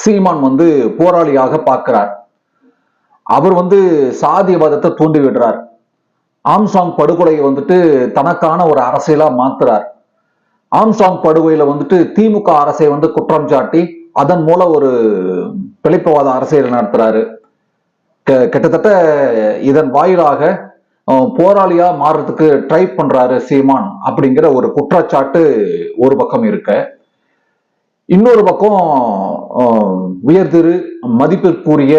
சீமான் போராளியாக பார்க்கிறார். அவர் சாதியவாதத்தை தூண்டி விடுறார். ஆம்ஸ்ட்ராங் படுகொலையை தனக்கான ஒரு அரசியலா மாத்துறார். ஆம்ஸ்ட்ராங் படுகொலையில திமுக அரசை குற்றம் சாட்டி அதன் மூலம் ஒரு பிழைப்புவாத அரசியல் நடத்துறாரு. கிட்டத்தட்ட இதன் வாயிலாக போராளியா மாறுறதுக்கு ட்ரை பண்றாரு சீமான் அப்படிங்கிற ஒரு குற்றச்சாட்டு ஒரு பக்கம் இருக்க, இன்னொரு பக்கம் உயர் மதிப்பிற்குரிய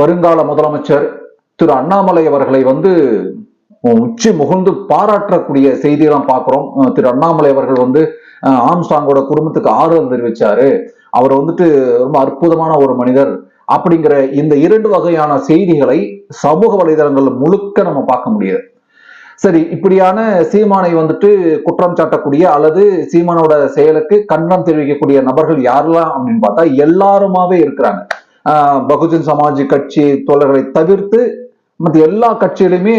வருங்கால முதலமைச்சர் திரு அண்ணாமலை அவர்களை உச்சி முகழ்ந்து பாராட்டக்கூடிய செய்தியெல்லாம் பார்க்கிறோம். திரு அண்ணாமலை அவர்கள் ஆம்ஸ்ட்ராங்கோட குடும்பத்துக்கு ஆறுதல் தெரிவிச்சாரு. அவர் ரொம்ப அற்புதமான ஒரு மனிதர் அப்படிங்கிற இந்த இரண்டு வகையான செய்திகளை சமூக வலைதளங்கள் முழுக்க நம்ம பார்க்க முடியாது. சரி, இப்படியான சீமானை குற்றம் சாட்டக்கூடிய அல்லது சீமானோட செயலுக்கு கண்டனம் தெரிவிக்கக்கூடிய நபர்கள் யாரெல்லாம் அப்படின்னு பார்த்தா எல்லாருமாவே இருக்கிறாங்க. பகுஜன் சமாஜ் கட்சி தோழர்களை தவிர்த்து மற்ற எல்லா கட்சியிலுமே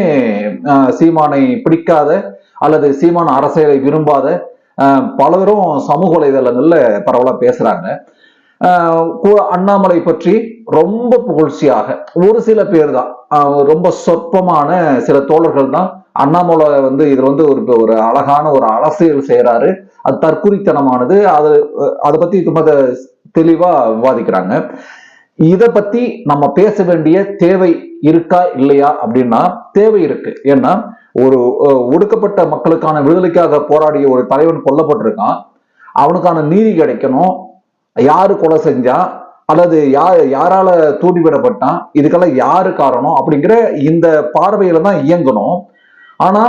சீமானை பிடிக்காத அல்லது சீமான அரசியலை விரும்பாத பலரும் சமூக வலைதளங்கள்ல பரவலா பேசுறாங்க. அண்ணாமலை பற்றி ரொம்ப புகழ்ச்சியாக ஒரு சில பேர் தான், ரொம்ப சொற்பமான சில தோழர்கள் தான் அண்ணாமலை இதுல ஒரு அழகான ஒரு அரசியல் செய்யறாரு, அது தற்குறித்தனமானது, அதை பத்தி ரொம்ப தெளிவா விவாதிக்கிறாங்க. இதை பத்தி நம்ம பேச வேண்டிய தேவை இருக்கா இல்லையா அப்படின்னா தேவை இருக்கு. ஏன்னா ஒரு ஒடுக்கப்பட்ட மக்களுக்கான விடுதலைக்காக போராடிய ஒரு தலைவன் கொல்லப்பட்டிருக்கான், அவனுக்கான நீதி கிடைக்கணும். யாரு கொலை செஞ்சா அல்லது யாரால தூண்டிவிடப்பட்டான், இதுக்கெல்லாம் யாரு காரணம் அப்படிங்கிற இந்த பார்வையில தான் இயங்கணும். ஆனா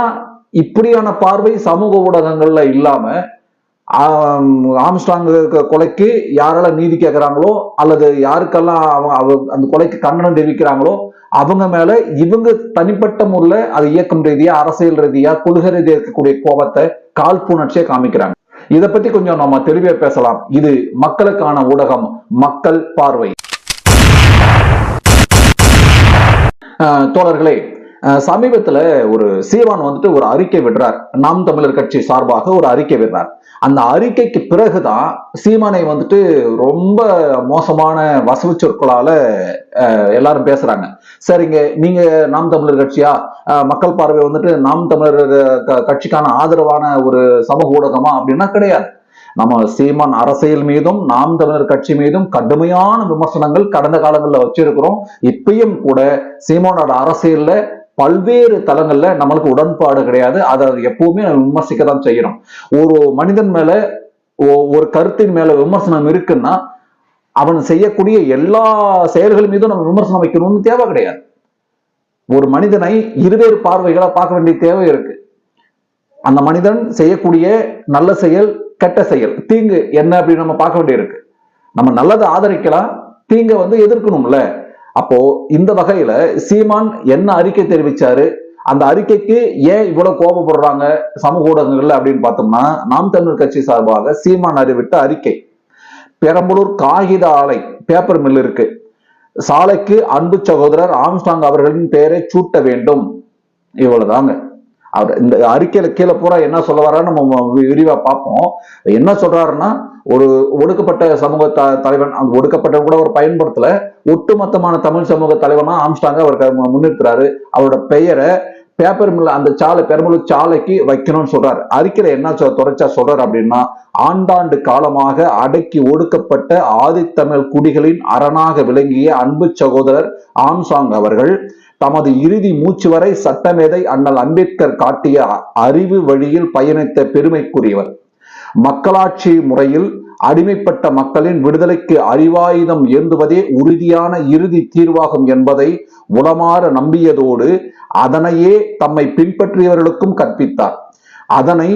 இப்படியான பார்வை சமூக ஊடகங்கள்ல இல்லாம ஆம்ஸ்ட்ராங் கொலைக்கு யாரால நீதி கேட்கிறாங்களோ அல்லது யாருக்கெல்லாம் அந்த கொலைக்கு கண்டனம் தெரிவிக்கிறாங்களோ அவங்க மேல இவங்க தனிப்பட்ட முறையில அது இயக்கம் ரீதியா அரசியல் ரீதியா கொள்கை ரீதியா இருக்கக்கூடிய கோபத்தை காழ்ப்புணர்ச்சியை காமிக்கிறாங்க. இதை பத்தி கொஞ்சம் நம்ம தெளிவா பேசலாம். இது மக்களுக்கான ஊடகம், மக்கள் பார்வை. தோழர்களே, சமீபத்துல ஒரு சீமான் ஒரு அறிக்கை விடுறார். நாம் தமிழர் கட்சி சார்பாக ஒரு அறிக்கை விடுறார். அந்த அறிக்கைக்கு பிறகுதான் சீமானை ரொம்ப மோசமான வசவு சொற்களால எல்லாரும் பேசுறாங்க. சரிங்க, நீங்க நாம் தமிழர் கட்சியா, மக்கள் பார்வை நாம் தமிழர் கட்சிக்கான ஆதரவான ஒரு சமூக ஊடகமா அப்படின்னா கிடையாது. நம்ம சீமான் அரசியல் மீதும் நாம் தமிழர் கட்சி மீதும் கடுமையான விமர்சனங்கள் கடந்த காலங்களில் வச்சிருக்கிறோம். இப்பயும் கூட சீமானோட அரசியல்ல பல்வேறு தளங்கள்ல நம்மளுக்கு உடன்பாடு கிடையாது. அதை எப்பவுமே நம்ம விமர்சிக்க தான் செய்யணும். ஒரு மனிதன் மேல ஒரு கருத்தின் மேல விமர்சனம் இருக்குன்னா அவன் செய்யக்கூடிய எல்லா செயல்கள் மீதும் நம்ம விமர்சனம் வைக்கணும்னு தேவை கிடையாது. ஒரு மனிதனை இருவேறு பார்வைகளா பார்க்க வேண்டிய தேவை இருக்கு. அந்த மனிதன் செய்யக்கூடிய நல்ல செயல், கெட்ட செயல், தீங்கு என்ன அப்படின்னு நம்ம பார்க்க வேண்டியிருக்கு. நம்ம நல்லதை ஆதரிக்கலாம், தீங்க எதிர்க்கணும்ல. அப்போ இந்த வகையில சீமான் என்ன அறிக்கை தெரிவிச்சாரு, அந்த அறிக்கைக்கு ஏன் இவ்வளவு கோபப்படுறாங்க சமூக ஊடகங்கள்ல அப்படின்னு பார்த்தோம்னா, நாம் தமிழர் கட்சி சார்பாக சீமான் அறிவித்த அறிக்கை. பெரம்பலூர் காகித ஆலை பேப்பர் மில் இருக்கு, சாலைக்கு அன்பு சகோதரர் ஆம்ஸ்ட்ராங் அவர்களின் பெயரை சூட்ட வேண்டும், இவ்வளவுதாங்க. அவர் இந்த அறிக்கையில கீழே பூரா என்ன சொல்ல வர்றாரு நம்ம விரிவா பார்ப்போம். என்ன சொல்றாருன்னா, ஒரு ஒடுக்கப்பட்ட சமூக தலைவன், அந்த ஒடுக்கப்பட்ட கூட ஒரு பயன்படுத்தல, ஒட்டுமொத்தமான தமிழ் சமூக தலைவனா ஆம்ஸ்ட்ராங்க அவர் முன்னிறுத்துறாரு. அவரோட பெயரை பேப்பர் மில் அந்த சாலை பெரம்பலூர் சாலைக்கு வைக்கணும்னு சொல்றாரு. அறிக்கையில என்ன தொடர்ச்சியா சொல்றாரு அப்படின்னா, ஆண்டாண்டு காலமாக அடக்கி ஒடுக்கப்பட்ட ஆதித்தமிழ் குடிகளின் அரணாக விளங்கிய அன்பு சகோதரர் ஆம்ஸ்ட்ராங் அவர்கள் தமது இறுதி மூச்சு வரை சட்டமேதை அண்ணல் அம்பேத்கர் காட்டிய அறிவு வழியில் பயணித்த பெருமைக்குரியவர். மக்களாட்சி முறையில் அடிமைப்பட்ட மக்களின் விடுதலைக்கு அறிவாயுதம் ஏந்துவதே உறுதியான இறுதி தீர்வாகும் என்பதை உளமாற நம்பியதோடு அதனையே தம்மை பின்பற்றியவர்களுக்கும் கற்பித்தார். அதனை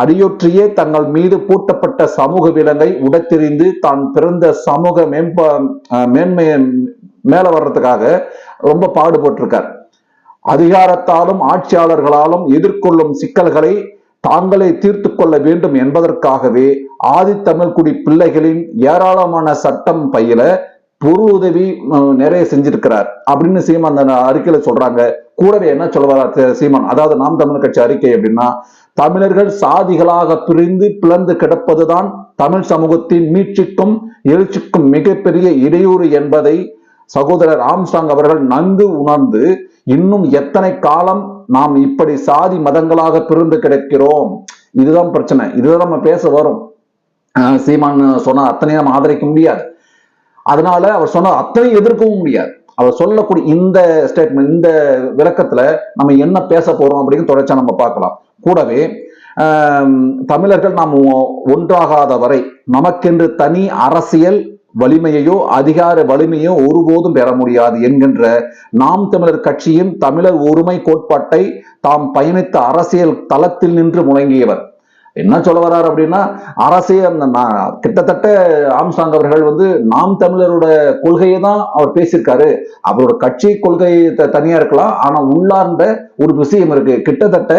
அடியொற்றியே தங்கள் மீது பூட்டப்பட்ட சமூக விலங்கை உடைத்தெறிந்து தான் பிறந்த சமூக மேன்மை மேல வர்றதுக்காக ரொம்ப பாடுபட்டிருக்கார். அதிகாரத்தாலும் ஆட்சியாளர்களாலும் எதிர்கொள்ளும் சிக்கல்களை தாங்களே தீர்த்து கொள்ள வேண்டும் என்பதற்காகவே ஆதித்தமிழ் குடி பிள்ளைகளின் ஏராளமான சட்டம் பயில பொருள் உதவி நிறைய செஞ்சிருக்கிறார் அப்படின்னு சீமான் அந்த அறிக்கையில சொல்றாங்க. கூடவே என்ன சொல்ல சீமான், அதாவது நாம் தமிழர் கட்சி அறிக்கை அப்படின்னா, தமிழர்கள் சாதிகளாக பிரிந்து பிளந்து கிடப்பதுதான் தமிழ் சமூகத்தின் மீட்சிக்கும் எழுச்சிக்கும் மிகப்பெரிய இடையூறு என்பதை சகோதரர் ஆம்ஸ்ட்ராங் அவர்கள் நன்கு உணர்ந்து, இன்னும் எத்தனை காலம் நாம் இப்படி சாதி மதங்களாக பிரிந்து கிடக்கிறோம், இதுதான் பிரச்சனை, இதுதான் நம்ம பேச வரும். சீமான் சொன்ன அத்தனை நம்ம ஆதரிக்க முடியாது, அதனால அவர் சொன்ன அத்தனை எதிர்க்கவும் முடியாது. அவர் சொல்லக்கூடிய இந்த ஸ்டேட்மெண்ட், இந்த விளக்கத்துல நம்ம என்ன பேச போறோம் அப்படின்னு தொடர்ச்சியா நம்ம பார்க்கலாம். கூடவே தமிழர்கள் நாம் ஒன்றாகாத வரை நமக்கென்று தனி அரசியல் வலிமையோ அதிகார வலிமையோ ஒருபோதும் பெற முடியாது என்கின்ற நாம் தமிழர் கட்சியின் தமிழர் ஒருமை கோட்பாட்டை தாம் பயணித்த அரசியல் தளத்தில் நின்று முழங்கியவர். என்ன சொல்ல வர்றாரு அப்படின்னா, அரசியல் கிட்டத்தட்ட ஆம்ஸ்ட்ராங் அவர்கள் நாம் தமிழரோட கொள்கையை தான் அவர் பேசியிருக்காரு. அவரோட கட்சி கொள்கை தனியா இருக்கலாம், ஆனா உள்ளார்ந்த ஒரு விஷயம் இருக்கு, கிட்டத்தட்ட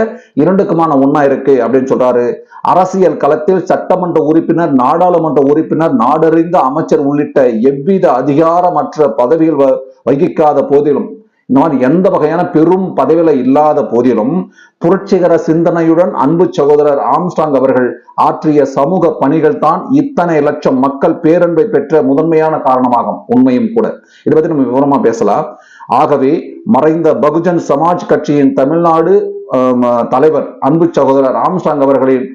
இரண்டுக்குமான ஒன்னா இருக்கு அப்படின்னு சொல்றாரு. அரசியல் களத்தில் சட்டமன்ற உறுப்பினர், நாடாளுமன்ற உறுப்பினர், நாடறிந்த அமைச்சர் உள்ளிட்ட எவ்வித அதிகாரமற்ற பதவிகள் வகிக்காத போதிலும், இந்த மாதிரி எந்த வகையான பெரும் பதவிகளை இல்லாத போதிலும் புரட்சிகர சிந்தனையுடன் அன்பு சகோதரர் ஆம்ஸ்ட்ராங் அவர்கள் ஆற்றிய சமூக பணிகள் தான் இத்தனை லட்சம் மக்கள் பேரன்பை பெற்ற முதன்மையான காரணமாகும். உண்மையும் கூட. இதை பத்தி நம்ம விவரமா பேசலாம். ஆகவே மறைந்த பகுஜன் சமாஜ் கட்சியின் தமிழ்நாடு தலைவர் அன்பு சகோதரர் ஆம்ஸ்ட்ராங் அவர்களின்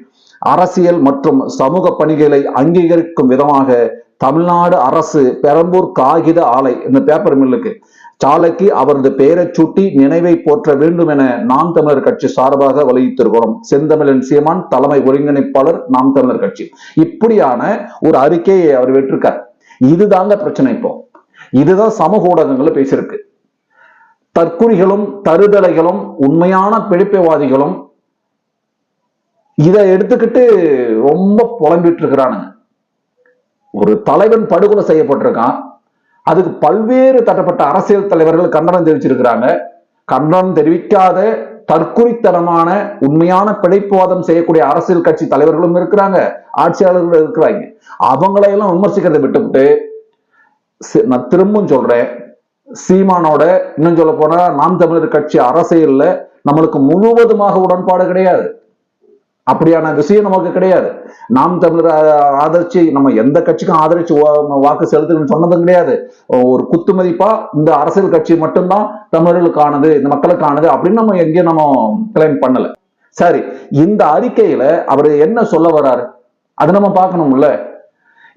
அரசியல் மற்றும் சமூக பணிகளை அங்கீகரிக்கும் விதமாக தமிழ்நாடு அரசு பெரம்பூர் காகித ஆலை, இந்த பேப்பர் மில்லுக்கு சாலைக்கு அவரது பெயரை சூட்டி நினைவை போற்ற வேண்டும் என நாம் தமிழர் கட்சி சார்பாக வலியுறுத்திருக்கிறோம். செந்தமிழன் சீமான், தலைமை ஒருங்கிணைப்பாளர், நாம் தமிழர் கட்சி. இப்படியான ஒரு அறிக்கையை அவர் வெற்றிருக்கார். இதுதாங்க பிரச்சனை. இப்போ இதுதான் சமூக ஊடகங்கள்ல பேசியிருக்கு. தற்குறிகளும் தருதலைகளும் உண்மையான பிழைப்புவாதிகளும் இதை எடுத்துக்கிட்டு ரொம்ப புலம்பிட்டு இருக்கிறானுங்க. ஒரு தலைவன் படுகொலை செய்யப்பட்டிருக்கான், அதுக்கு பல்வேறு தட்டப்பட்ட அரசியல் தலைவர்கள் கண்டனம் தெரிவிச்சிருக்கிறாங்க. கண்டனம் தெரிவிக்காத தற்குறித்தனமான உண்மையான பிழைப்புவாதம் செய்யக்கூடிய அரசியல் கட்சி தலைவர்களும் இருக்கிறாங்க, ஆட்சியாளர்களும் இருக்கிறாங்க. அவங்களையெல்லாம் விமர்சிக்கிறதை விட்டுவிட்டு, நான் திரும்பவும் சொல்றேன், சீமானோட இன்னும் சொல்ல போனா நாம் தமிழர் கட்சி அரசியல்ல நம்மளுக்கு முழுவதுமாக உடன்பாடு கிடையாது. அப்படியான விஷயம் நமக்கு கிடையாது. நாம் தமிழர் ஆதரிச்சு நம்ம எந்த கட்சிக்கும் ஆதரிச்சு வாக்கு செலுத்துன்னு சொன்னதும் கிடையாது. ஒரு குத்து மதிப்பா இந்த அரசியல் கட்சி மட்டும்தான் தமிழர்களுக்கானது, இந்த மக்களுக்கானது அப்படின்னு நம்ம எங்கேயும் நம்ம கிளைம் பண்ணல. சரி, இந்த அறிக்கையில அவர் என்ன சொல்ல வர்றாரு அதை நம்ம பார்க்கணும்ல.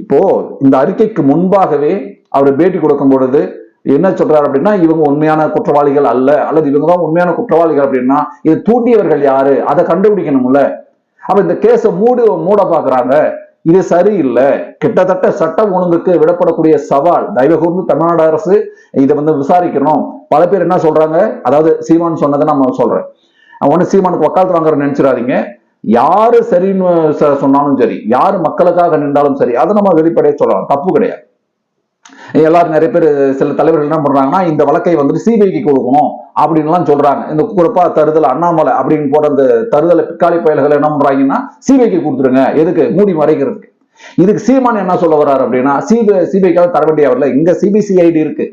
இப்போ இந்த அறிக்கைக்கு முன்பாகவே அவர் பேட்டி கொடுக்கும் பொழுது என்ன சொல்றாரு அப்படின்னா, இவங்க உண்மையான குற்றவாளிகள் அல்ல, அல்லது இவங்க தான் உண்மையான குற்றவாளிகள் அப்படின்னா இதை தூண்டியவர்கள் யாரு அதை கண்டுபிடிக்கணும்ல. அப்ப இந்த கேஸை மூட பாக்குறாங்க. இது சரியில்லை. கிட்டத்தட்ட சட்டம் ஒழுங்குக்கு விடப்படக்கூடிய சவால். தயவு கூர்ந்து தமிழ்நாடு அரசு இதை விசாரிக்கணும். பல பேர் என்ன சொல்றாங்க, அதாவது சீமான் சொன்னதை நம்ம சொல்றேன், ஒண்ணு சீமானுக்கு வக்காலத்து வாங்குற நினைச்சிடாதீங்க. யாரு சரின்னு சொன்னாலும் சரி, யாரு மக்களுக்காக நின்றாலும் சரி, அதை நம்ம வெளிப்படையா சொல்லலாம், தப்பு கிடையாது. எல்லாரும் நிறைய பேர் சில தலைவர்கள் என்ன பண்றாங்கன்னா, இந்த வழக்கை சிபிஐக்கு கொடுக்கணும் அப்படின்னு எல்லாம் சொல்றாங்க. இந்த குறிப்பா தருதல் அண்ணாமலை அப்படின்னு போற அந்த தருதலை பிக்காளி பயல்கள் என்ன பண்றாங்கன்னா, சிபிஐக்கு கொடுத்துருங்க, எதுக்கு மூடி மறைக்கிறதுக்கு. இதுக்கு சீமான் என்ன சொல்ல வர்றாரு அப்படின்னா, சிபிஐக்காக தர வேண்டியவர்ல, இங்க சிபிசிஐடி இருக்கு,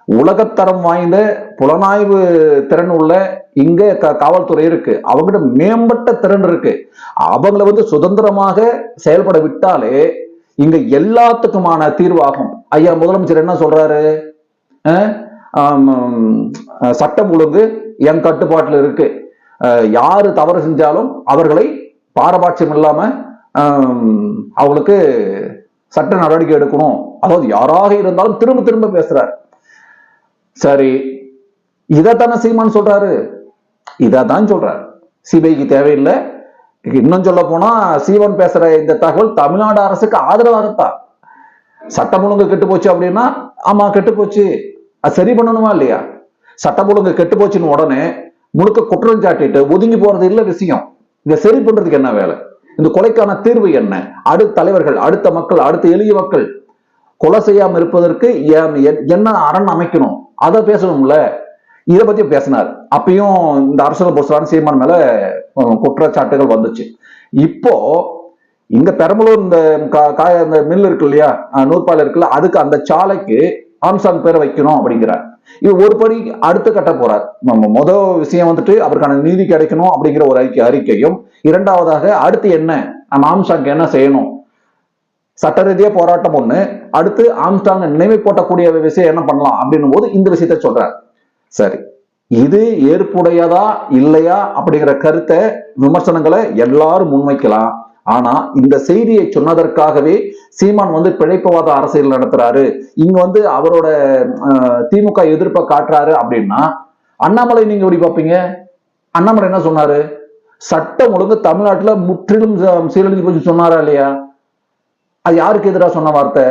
உலகத்தரம் வாய்ந்த புலனாய்வு திறன் உள்ள இங்க காவல்துறை இருக்கு, அவங்ககிட்ட மேம்பட்ட திறன் இருக்கு. அவங்கள சுதந்திரமாக செயல்பட விட்டாலே இங்க எல்லாத்துக்குமான தீர்வாகும். ஐயா முதலமைச்சர் என்ன சொல்றாரு, சட்டம் ஒழுங்கு என் கட்டுப்பாட்டில் இருக்கு, யாரு தவறு செஞ்சாலும் அவர்களை பாரபட்சம் இல்லாம அவங்களுக்கு சட்ட நடவடிக்கை எடுக்கணும். அதாவது யாராக இருந்தாலும் திரும்ப திரும்ப பேசுறாரு. சரி, இதைத்தானே சீமான் சொல்றாரு, இதான் சொல்றாரு. சிபிஐக்கு தேவையில்லை. இன்னும் சொல்ல போனா சீமான் பேசுற இந்த தகவல் தமிழ்நாடு அரசுக்கு ஆதரவாகத்தான். சட்டம் ஒழுங்கு கெட்டு போச்சு அப்படின்னா, ஆமா கெட்டு போச்சு, அது சரி பண்ணணுமா இல்லையா? சட்டம் ஒழுங்கு கெட்டு போச்சுன்னு உடனே முழுக்க குற்றம் சாட்டிட்டு ஒதுங்கி போறது இல்ல விஷயம். இதை சரி பண்றதுக்கு என்ன வேலை? இந்த கொலைக்கான தீர்வு என்ன? அடுத்த தலைவர்கள், அடுத்த மக்கள், அடுத்த எளிய மக்கள் கொலை செய்யாம இருப்பதற்கு என்ன அரண் அமைக்கணும், அதை பேசணும்ல. இதை பத்தி பேசினார். அப்பயும் இந்த அரசியல் பொறுத்தவரை சீமான் மேல குற்றச்சாட்டுகள் வந்துச்சு. இப்போ இங்க பெரம்பலூர் இந்த மில் இருக்கு இல்லையா, நூற்பாலை இருக்குல்ல, அதுக்கு அந்த சாலைக்கு ஆம்ஸ்ட்ராங் பேரை வைக்கணும் அப்படிங்கிறார். இது ஒரு படி அடுத்த கட்ட போறார். முதல் விஷயம் அவருக்கான நீதி கிடைக்கணும் அப்படிங்கிற ஒரு அறிக்கையும், இரண்டாவதாக அடுத்து என்ன நம்ம ஆம்ஸ்ட்ராங் என்ன செய்யணும், சட்ட ரீதியா போராட்டம் ஒண்ணு, அடுத்து ஆம்ஸ்ட்ராங் நினைவு போட்டக்கூடிய விஷயம் என்ன பண்ணலாம் அப்படின்னும் போது இந்த விஷயத்த சொல்றாரு. சரி, இது ஏற்புடையதா இல்லையா அப்படிங்கிற கருத்தை, விமர்சனங்களை எல்லாரும் முன்வைக்கலாம். ஆனா இந்த செய்தியை சொன்னதற்காகவே சீமான் பிழைப்புவாத அரசியல் நடத்துறாரு, இங்க அவரோட திமுக எதிர்ப்பை காட்டுறாரு அப்படின்னா அண்ணாமலை நீங்க எப்படி பார்ப்பீங்க? அண்ணாமலை என்ன சொன்னாரு? சட்டம் ஒழுங்கு தமிழ்நாட்டுல முற்றிலும் சீரழிஞ்சு போச்சு சொன்னாரா இல்லையா? அது யாருக்கு எதிராக சொன்ன வார்த்தை?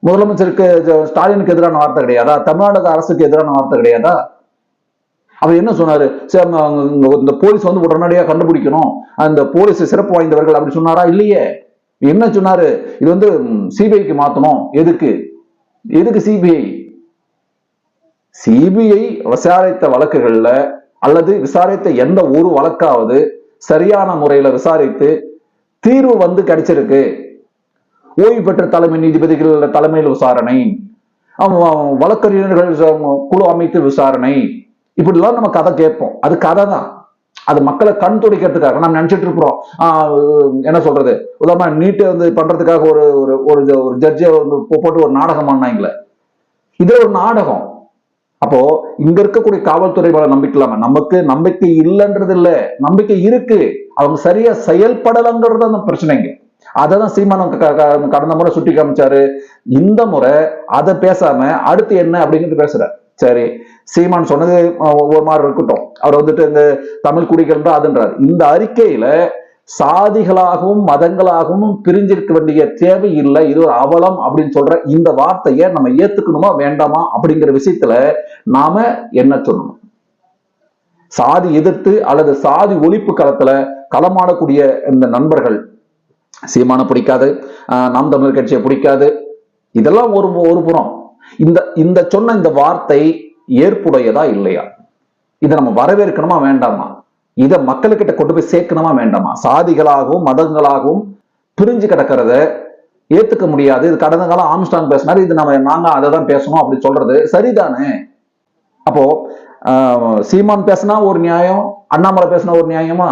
முதலமைச்சருக்கு ஸ்டாலினுக்கு எதிரான வார்த்தை கிடையாதா? தமிழ்நாடு அரசுக்கு எதிரான வார்த்தை கிடையாதா? அவர் என்ன சொன்னாரு? இந்த போலீஸ் உடனடியா கண்டுபிடிக்கணும், அந்த போலீஸ் சிறப்பு வாய்ந்தவர்கள் அப்படி சொன்னாரா? இல்லையே. என்ன சொன்னாரு? இது சிபிஐக்கு மாத்தணும். எதுக்கு எதுக்கு சிபிஐ? சிபிஐ விசாரித்த வழக்குகள்ல அல்லது விசாரித்த எந்த ஒரு வழக்காவது சரியான முறையில விசாரித்து தீர்வு கிடைச்சிருக்கு. ஓய்வு பெற்ற தலைமை நீதிபதிகள் தலைமையில் விசாரணை, வழக்கறிஞர்கள் குழு அமைத்து விசாரணை, இப்படிலாம் நம்ம கதை கேட்போம். அது கதை தான். அது மக்களை கண் துடைக்கிறதுக்காக நம்ம நினைச்சிட்டு இருக்கிறோம். என்ன சொல்றது, உதாரணமா நீட்டு பண்றதுக்காக ஒரு ஒரு ஜட்ஜை போட்டு ஒரு நாடகம் பண்ணாங்களே, இது ஒரு நாடகம். அப்போ இங்க இருக்கக்கூடிய காவல்துறை மேல நம்பிக்கை இல்லாம, நமக்கு நம்பிக்கை இல்லைன்றது இல்ல, நம்பிக்கை இருக்கு, அவங்க சரியா செயல்படலங்கிறது அந்த பிரச்சனைங்க. அததான் சீமானம் கடந்த முறை சுட்டி காமிச்சாரு. இந்த முறை அதை பேசாம அடுத்து என்ன அப்படிங்கிறது பேசுற. சரி, சீமான் சொன்னது ஒவ்வொரு மாதிரி இருக்கட்டும், அவர் இந்த தமிழ் குடிகள் அதுன்றார். இந்த அறிக்கையில சாதிகளாகவும் மதங்களாகவும் பிரிஞ்சிருக்க வேண்டிய தேவை இல்லை, இது ஒரு அவலம் அப்படின்னு சொல்ற இந்த வார்த்தையை நம்ம ஏத்துக்கணுமா வேண்டாமா அப்படிங்கிற விஷயத்துல நாம என்ன சொல்லணும்? சாதி எதிர்த்து அல்லது சாதி ஒழிப்பு களத்துல களமாடக்கூடிய இந்த நண்பர்கள், சீமான பிடிக்காது, நாம் தமிழர் கட்சியை பிடிக்காது, இதெல்லாம் ஒரு புறம். இந்த சொன்ன இந்த வார்த்தை ஏற்புடையதா இல்லையா? இதை நம்ம வரவேற்கணுமா வேண்டாமா? இதை மக்களுக்கிட்ட கொண்டு போய் சேர்க்கணுமா வேண்டாமா? சாதிகளாகவும் மதங்களாகவும் பிரிஞ்சு கிடக்கிறத ஏத்துக்க முடியாது. இது கடந்த காலம் ஆம்ஸ்ட்ராங் பேசினாரு, இது நாங்க அதை தான் பேசணும் அப்படி சொல்றது சரிதானே? அப்போ சீமான் பேசினா ஒரு நியாயம், அண்ணாமலை பேசினா ஒரு நியாயமா?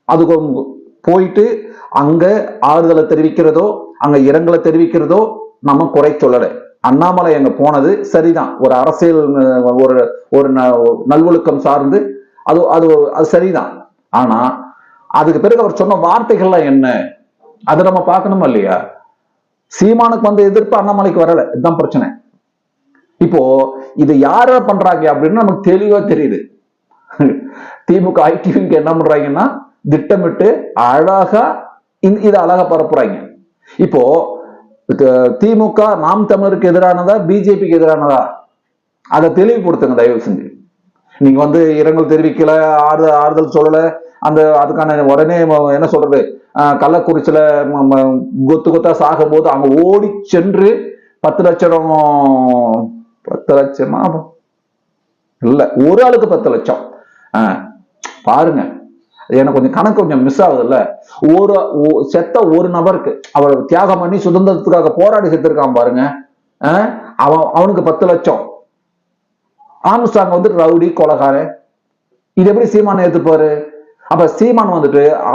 அதுக்கு போயிட்டு அங்க ஆறுதலை தெரிவிக்கிறதோ அங்க இரங்கலை தெரிவிக்கிறதோ நம்ம குறை சொல்லலை. அண்ணாமலை அங்க போனது சரிதான், ஒரு அரசியல் ஒரு நல்வொழுக்கம் சார்ந்து அது அது அது சரிதான். ஆனா அதுக்கு பிறகு அவர் சொன்ன வார்த்தைகள்லாம் என்ன, அதை நம்ம பார்க்கணுமா இல்லையா? சீமானுக்கு எதிர்ப்பு அண்ணாமலைக்கு வரல, இதுதான் பிரச்சனை. இப்போ இது யார பண்றாங்க அப்படின்னு நமக்கு தெளிவா தெரியுது. திமுக ஐடிவிங்க என்ன பண்றாங்கன்னா திட்டமிட்டு அழகா இதை அழகா பரப்புறாங்க. இப்போ திமுக நாம் தமிழருக்கு எதிரானதா பிஜேபிக்கு எதிரானதா அதை தெளிவுபடுத்துங்க தயவு செஞ்சு. நீங்க இரங்கல் தெரிவிக்கல, ஆறுதல் சொல்லல, அதுக்கான உடனே என்ன சொல்றது, கள்ளக்குறிச்சியில கொத்து கொத்தா சாகும் போது அங்க ஓடி சென்று 10 லட்சமா இல்ல, ஒரு ஆளுக்கு 10 லட்சம். பாருங்க, எனக்கு கொஞ்சம் மிஸ் ஆகுது இல்ல. செத்த ஒரு நபருக்கு அவர் தியாகம் பண்ணி சுதந்திரத்துக்காக போராடி செத்துருக்கான் பாருங்க, அவனுக்கு 10 லட்சம். ஆம்ஸ்ட்ராங் ரவுடி கொலகாரன், இது எப்படி சீமான் ஏத்துப்பாரு? அப்ப சீமான்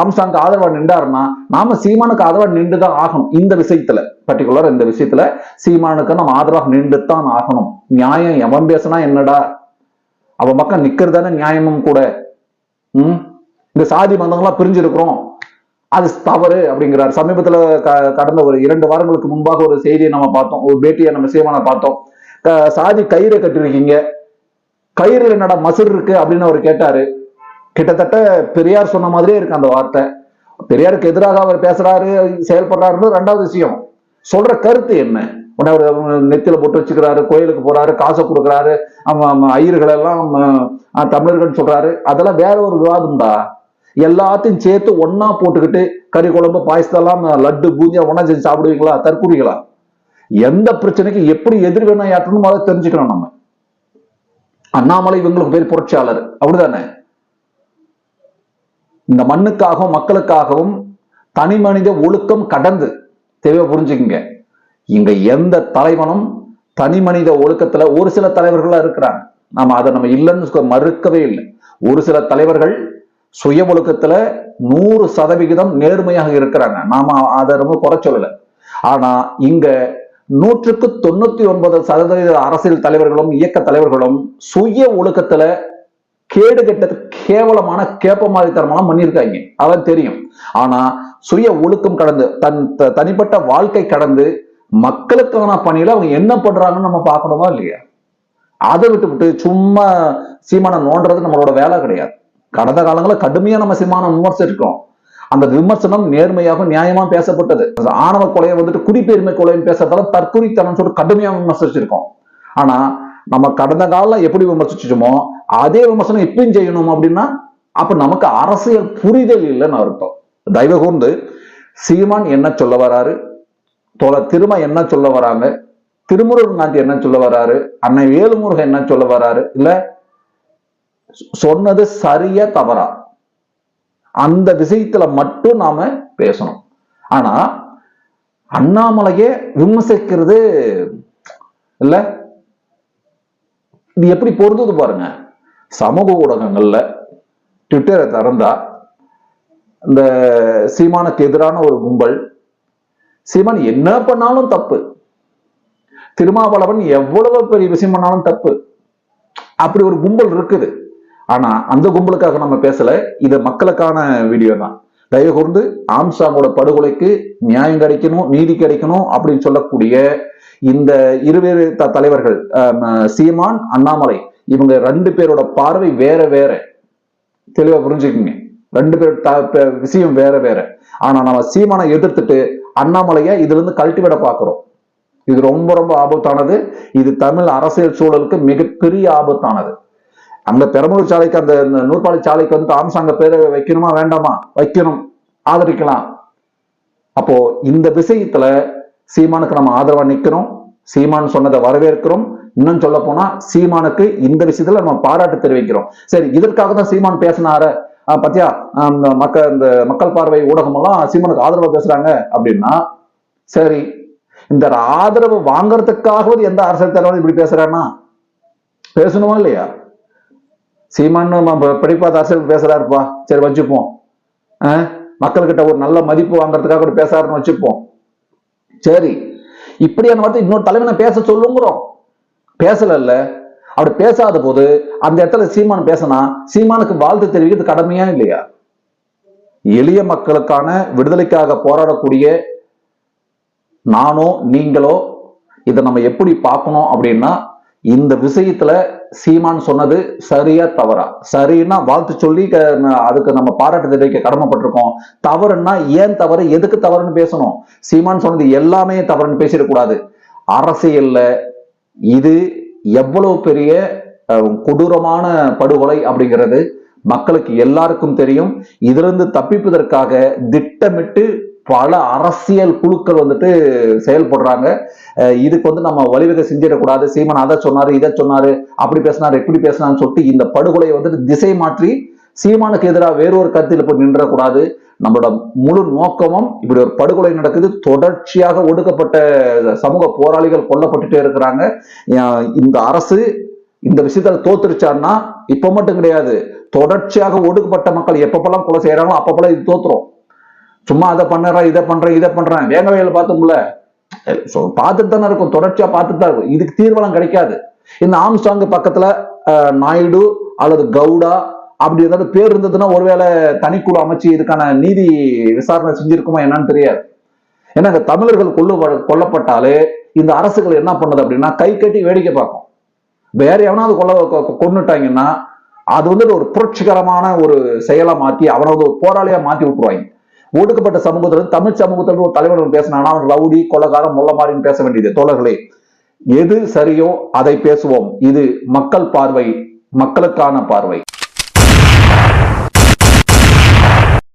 ஆம்ஸ்ட்ராங் ஆதரவா நின்றாருன்னா நாம சீமானுக்கு ஆதரவா நின்றுதான் ஆகணும். இந்த விஷயத்துல பர்டிகுலர் இந்த விஷயத்துல சீமானுக்கு நம்ம ஆதரவாக நின்றுதான் ஆகணும். நியாயம் எவன் பேசினா என்னடா, அவன் பக்கம் நிக்கிறதானே நியாயமும் கூட. இந்த சாதி மதங்கள்லாம் பிரிஞ்சிருக்கிறோம், அது தவறு அப்படிங்கிறார். சமீபத்துல கடந்த ஒரு 2 வாரங்களுக்கு முன்பாக ஒரு செய்தியை நம்ம பார்த்தோம், ஒரு பேட்டியை நம்ம சீமான பார்த்தோம். சாதி கயிறை கட்டிருக்கீங்க, கயிறுல என்னடா மசுர் இருக்கு அப்படின்னு அவர் கேட்டாரு. கிட்டத்தட்ட பெரியார் சொன்ன மாதிரியே இருக்கு அந்த வார்த்தை. பெரியாருக்கு எதிராக அவர் பேசுறாரு, செயல்படுறாரு ரெண்டாவது விஷயம். சொல்ற கருத்து என்ன? நெத்தில போட்டு வச்சுக்கிறாரு, கோயிலுக்கு போறாரு, காசை கொடுக்குறாரு, ஐயர்கள் எல்லாம் தமிழர்கள் சொல்றாரு, அதெல்லாம் வேற ஒரு விவாதம் தான். எல்லாத்தையும் சேர்த்து ஒன்னா போட்டுக்கிட்டு கறி குழம்பு பாயசத்தெல்லாம் லட்டு பூந்தியா ஒன்னா செஞ்சு சாப்பிடுவீங்களா? தற்கூறிகளா? எந்த பிரச்சனைக்கு எப்படி எதிர்வினை ஆற்றணும் அதை தெரிஞ்சுக்கணும் நம்ம. அண்ணாமலை இவங்களுக்கு பேர் புரட்சியாளர், அப்படிதானே? இந்த மண்ணுக்காகவும் மக்களுக்காகவும் தனி மனித ஒழுக்கம் கடந்து தேவை, புரிஞ்சுக்குங்க. இங்க எந்த தலைவனும் தனி மனித ஒழுக்கத்துல ஒரு சில தலைவர்களா இருக்கிறாங்க, நம்ம அதை இல்லைன்னு மறுக்கவே இல்லை. ஒரு சில தலைவர்கள் சுய ஒழுக்கத்துல 100% நேர்மையாக இருக்கிறாங்க. நாம அதை ரொம்ப குறை சொல்லல. ஆனா இங்க 99% அரசியல் தலைவர்களும் இயக்க தலைவர்களும் சுய ஒழுக்கத்துல கேடு கெட்டது கேவலமான கேப்பமாதித்தனமான பண்ணியிருக்காங்க. அதான் தெரியும். ஆனா சுய ஒழுக்கம் கடந்து தனிப்பட்ட வாழ்க்கை கடந்து மக்களுக்கான பணியில அவங்க என்ன பண்றாங்கன்னு நம்ம பார்க்கணுமா இல்லையா? அதை விட்டு சும்மா சீமானை நோண்டுறது நம்மளோட வேலை கிடையாது. கடந்த காலங்களில் கடுமையா நம்ம சீமானை விமர்சிச்சிருக்கோம். அந்த விமர்சனம் நியாயமா பேசப்பட்டது. ஆணவ கொலையை குடிப்பெருமை கொலைன்னு பேசுறதால தற்குறித்தனம் சொல்லிட்டு கடுமையா விமர்சிச்சிருக்கோம். ஆனா நம்ம கடந்த காலம் எப்படி விமர்சிச்சோமோ அதே விமர்சனம் இப்பயும் செய்யணும் அப்படின்னா அப்ப நமக்கு அரசியல் புரிதல் இல்லைன்னு அர்த்தம். தயவு கூர்ந்து சீமான் என்ன சொல்ல வராரு, தோழர் திருமா என்ன சொல்ல வராங்க, திருமுருகன் காந்தி என்ன சொல்ல வராரு, அன்னை வேலுமுருகன் என்ன சொல்ல வராரு, இல்ல சொன்னது சரியா தவறா, அந்த விஷயத்துல மட்டும் நாம பேசணும். ஆனா அண்ணாமலையே விமர்சிக்கிறது இல்ல, இது எப்படி பொருந்தது பாருங்க. சமூக ஊடகங்கள்ல ட்விட்டரை திறந்தா இந்த சீமானுக்கு எதிரான ஒரு கும்பல், சீமான் என்ன பண்ணாலும் தப்பு, திருமாவளவன் எவ்வளவு பெரிய விஷயம் பண்ணாலும் தப்பு, அப்படி ஒரு கும்பல் இருக்குது. ஆனா அந்த கும்பலுக்காக நம்ம பேசல. இது மக்களுக்கான வீடியோ தான். தயவு கூர்ந்து ஆம்சாங்கோட படுகொலைக்கு நியாயம் கிடைக்கணும், நீதி கிடைக்கணும் அப்படின்னு சொல்லக்கூடிய இந்த இருவேறு தலைவர்கள் சீமான், அண்ணாமலை, இவங்க 2 பேரோட பார்வை வேற வேற. தெளிவா புரிஞ்சுக்குங்க. 2 பேர் விஷயம் வேற வேற. ஆனா நம்ம சீமானை எதிர்த்துட்டு அண்ணாமலைய இதுல இருந்து கழட்டி விட பாக்குறோம். இது ரொம்ப ரொம்ப ஆபத்தானது. இது தமிழ் அரசியல் சூழலுக்கு மிகப்பெரிய ஆபத்தானது. அந்த பெரம்பலூர் சாலைக்கு, அந்த நூற்பாலை சாலைக்கு ஆம்சாங்க பேரை வைக்கணுமா வேண்டாமா? வைக்கணும், ஆதரிக்கலாம். அப்போ இந்த விஷயத்துல சீமானுக்கு நம்ம ஆதரவா நிக்கிறோம். சீமான் சொன்னதை வரவேற்கிறோம். இன்னும் சொல்ல போனா சீமானுக்கு இந்த விஷயத்துல நம்ம பாராட்டு தெரிவிக்கிறோம். சரி, இதற்காக தான் சீமான் பேசினாரு பத்தியா, இந்த மக்கள் பார்வை ஊடகம் எல்லாம் சீமானுக்கு ஆதரவா பேசுறாங்க அப்படின்னா, சரி, இந்த ஆதரவு வாங்கறதுக்காகவது எந்த அரசியல் தலைவர் இப்படி பேசுறான்னா பேசணுமா இல்லையா? சீமான் படிப்பாத அரசியல் பேசுறாருப்பா, சரி வச்சுப்போம். மக்கள்கிட்ட ஒரு நல்ல மதிப்பு வாங்கறதுக்காக கூட பேசாருன்னு வச்சுப்போம். சரி, இப்படியான வார்த்தை இன்னொரு தலைவனை பேச சொல்லுங்கிறோம். பேசல. அப்படி பேசாத போது அந்த இடத்துல சீமான் பேசினா சீமானுக்கு வாழ்த்து தெரிவிக்கிறது கடமையா இல்லையா? எளிய மக்களுக்கான விடுதலைக்காக போராடக்கூடிய நானோ நீங்களோ இதை நம்ம எப்படி பார்க்கணும் அப்படின்னா, இந்த விஷயத்துல சீமான் சொன்னது சரியா தவறா? சரின்னா வாழ்த்து சொல்லி அதுக்கு நம்ம பாராட்டு தெரிவிக்க கடமைப்பட்டிருக்கோம். தவறுன்னா ஏன் தவறு, எதுக்கு தவறுன்னு பேசணும். சீமான் சொன்னது எல்லாமே தவறுன்னு பேசிடக்கூடாது. அரசியல்ல இது எவ்வளவு பெரிய கொடூரமான படுகொலை அப்படிங்கிறது மக்களுக்கு எல்லாருக்கும் தெரியும். இதுல இருந்து தப்பிப்பதற்காக திட்டமிட்டு பல அரசியல் குழுக்கள் செயல்படுறாங்க. இதுக்கு நம்ம வழிவகை செஞ்சிடக்கூடாது. சீமான் அதை சொன்னாரு, இதை சொன்னாரு, அப்படி பேசினாரு, இப்படி பேசினான்னு சொல்லிட்டு இந்த படுகொலையை திசை மாற்றி சீமானுக்கு எதிராக வேறொரு கருத்தில் போய் நின்றக்கூடாது. நம்மளோட முழு நோக்கமும் இப்படி ஒரு படுகொலை நடக்குது, தொடர்ச்சியாக ஒடுக்கப்பட்ட சமூக போராளிகள் கொல்லப்பட்டுட்டே இருக்கிறாங்க. இந்த அரசு இந்த விஷயத்துல தோத்துருச்சான்னா இப்ப மட்டும் கிடையாது, தொடர்ச்சியாக ஒடுக்கப்பட்ட மக்கள் எப்பப்பெல்லாம் கொலை செய்யறாங்களோ அப்பப்பெல்லாம் இது தோத்துரும். சும்மா அதை பண்றேன், இதை பண்றேன் வேங்க வயல பார்த்தோம்ல, பார்த்துட்டு தானே இருக்கும், தொடர்ச்சியா பார்த்துட்டு தான் இருக்கும். இதுக்கு தீர்வெல்லாம் கிடைக்காது. இந்த ஆம்ஸ்டாங் பக்கத்துல நாயுடு அல்லது கவுடா அப்படி ஏதாவது பேர் இருந்ததுன்னா ஒருவேளை தனிக்குழு அமைச்சு இதுக்கான நீதி விசாரணை செஞ்சிருக்குமா என்னன்னு தெரியாது. ஏன்னா இந்த தமிழர்கள் கொல்லப்பட்டாலே இந்த அரசுகள் என்ன பண்ணுது அப்படின்னா கை கட்டி வேடிக்கை பார்க்கும். வேற எவனாவது கொன்னுட்டாங்கன்னா அது ஒரு புரட்சிகரமான ஒரு செயலா மாற்றி அவனை ஒரு போராளியா மாத்தி விட்டுருவாங்க. ஒடுக்கப்பட்ட சமூகத்துல தமிழ் சமூகத்துல ஒரு தலைவர் பேசினானா அவன் ரவுடி, கொலகாரம், முள்ள மாதிரின்னு பேச வேண்டியது. தோழர்களே, எது சரியோ அதை பேசுவோம். இது மக்கள் பார்வை, மக்களுக்கான பார்வை.